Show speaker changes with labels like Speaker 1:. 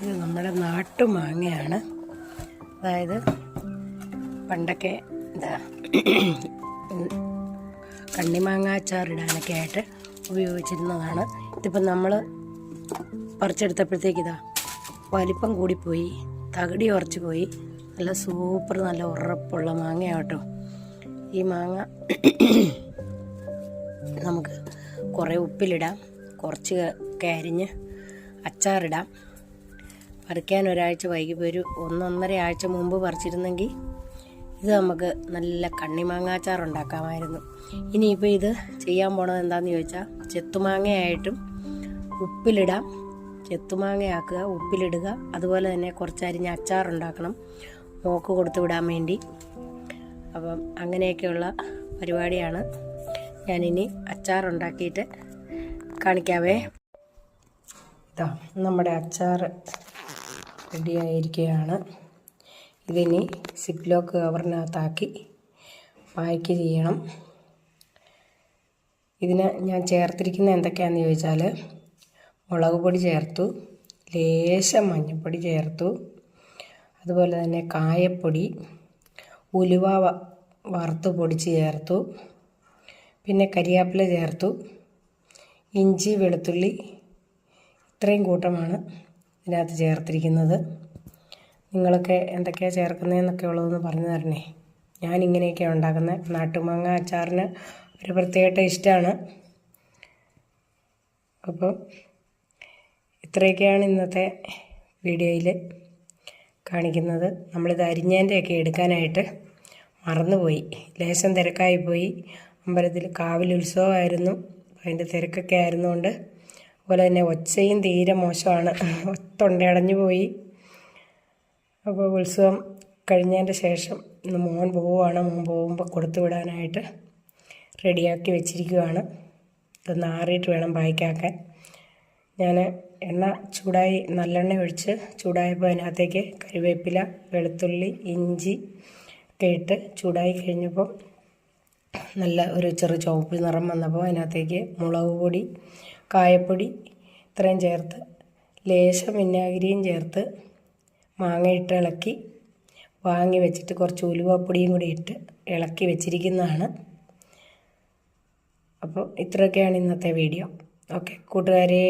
Speaker 1: ഇത് നമ്മുടെ നാട്ടുമാങ്ങയാണ്. അതായത് പണ്ടൊക്കെ എന്താ കണ്ണിമാങ്ങ അച്ചാറിടാനൊക്കെ ആയിട്ട് ഉപയോഗിച്ചിരുന്നതാണ്. ഇതിപ്പം നമ്മൾ പറിച്ചെടുത്തപ്പോഴത്തേക്ക് വലിപ്പം കൂടിപ്പോയി, തകടി ഉറച്ചു പോയി. നല്ല സൂപ്പർ, നല്ല ഉറപ്പുള്ള മാങ്ങയാട്ടോ ഈ മാങ്ങ. നമുക്ക് കുറേ ഉപ്പിലിടാം, കുറച്ച് അരിഞ്ഞ് അച്ചാറിടാം. പറിക്കാൻ ഒരാഴ്ച വൈകിപ്പോൾ ഒരു 1-1.5 ആഴ്ച മുമ്പ് പറിച്ചിരുന്നെങ്കിൽ ഇത് നമുക്ക് നല്ല കണ്ണിമാങ്ങ അച്ചാർ ഉണ്ടാക്കാമായിരുന്നു. ഇനിയിപ്പോൾ ഇത് ചെയ്യാൻ പോണത് എന്താണെന്ന് ചോദിച്ചാൽ, ചെത്തുമാങ്ങയായിട്ടും ഉപ്പിലിടാം. ചെത്തുമാങ്ങയാക്കുക, ഉപ്പിലിടുക. അതുപോലെ തന്നെ കുറച്ച് അരിഞ്ഞ് അച്ചാറുണ്ടാക്കണം, മോക്ക് കൊടുത്തു വിടാൻ വേണ്ടി. അപ്പം അങ്ങനെയൊക്കെയുള്ള പരിപാടിയാണ്. ഞാനിനി അച്ചാറുണ്ടാക്കിയിട്ട് കാണിക്കാവേ. ഇതാ നമ്മുടെ അച്ചാർ റെഡിയായിരിക്കുകയാണ്. ഇതിനി സിപ്ലോക്ക് കവറിനകത്താക്കി പായ്ക്ക് ചെയ്യണം. ഇതിന് ഞാൻ ചേർത്തിരിക്കുന്നത് എന്തൊക്കെയാണെന്ന് ചോദിച്ചാൽ, മുളക് പൊടി ചേർത്തു, ലേശം മഞ്ഞൾപ്പൊടി ചേർത്തു, അതുപോലെ തന്നെ കായപ്പൊടി, ഉലുവ വറുത്ത് പൊടിച്ച് ചേർത്തു, പിന്നെ കരിയാപ്പില ചേർത്തു, ഇഞ്ചി വെളുത്തുള്ളി, ഇത്രയും കൂട്ടമാണ് ഇതിനകത്ത് ചേർത്തിരിക്കുന്നത്. നിങ്ങളൊക്കെ എന്തൊക്കെയാണ് ചേർക്കുന്നതെന്നൊക്കെ ഉള്ളതെന്ന് പറഞ്ഞു തരണേ. ഞാനിങ്ങനെയൊക്കെയാണ് ഉണ്ടാക്കുന്നത്. നാട്ടുമാങ്ങ അച്ചാറിന് ഒരു പ്രത്യേക ടേസ്റ്റാണ്. അപ്പം ഇത്രയൊക്കെയാണ് ഇന്നത്തെ വീഡിയോയിൽ കാണിക്കുന്നത്. നമ്മളിത് അരിഞ്ഞതിൻ്റെയൊക്കെ എടുക്കാനായിട്ട് മറന്നുപോയി, ലേശം തിരക്കായിപ്പോയി. അമ്പലത്തിൽ കാവിൽ ഉത്സവമായിരുന്നു, അതിൻ്റെ തിരക്കൊക്കെ ആയിരുന്നുകൊണ്ട്. അതുപോലെ തന്നെ ഒച്ചയും തീരെ മോശമാണ്, തൊണ്ടയടഞ്ഞു പോയി. അപ്പോൾ ഉത്സവം കഴിഞ്ഞതിൻ്റെ ശേഷം ഇന്ന് മോൻ പോവുകയാണ്. മോൻ പോകുമ്പോൾ കൊടുത്തു വിടാനായിട്ട് റെഡിയാക്കി വെച്ചിരിക്കുകയാണ്. ഇതൊന്ന് ആറിയിട്ട് വേണം പായ്ക്കാക്കാൻ. ഞാൻ എണ്ണ ചൂടായി, നല്ലെണ്ണ ഒഴിച്ച് ചൂടായപ്പോൾ അതിനകത്തേക്ക് കറിവേപ്പില, വെളുത്തുള്ളി, ഇഞ്ചി ഒക്കെ ഇട്ട് ചൂടായി കഴിഞ്ഞപ്പോൾ നല്ല ഒരു ചുവപ്പ് നിറം വന്നപ്പോൾ അതിനകത്തേക്ക് മുളക് പൊടി, കായപ്പൊടി ഇത്രയും ചേർത്ത്, ലേശം വിനാഗിരിയും ചേർത്ത് മാങ്ങയിട്ട് ഇളക്കി വാങ്ങി വെച്ചിട്ട് കുറച്ച് ഉലുവപ്പൊടിയും കൂടി ഇട്ട് ഇളക്കി വെച്ചിരിക്കുന്നതാണ്. അപ്പോൾ ഇത്രയൊക്കെയാണ് ഇന്നത്തെ വീഡിയോ. ഓക്കെ കൂട്ടുകാരെ.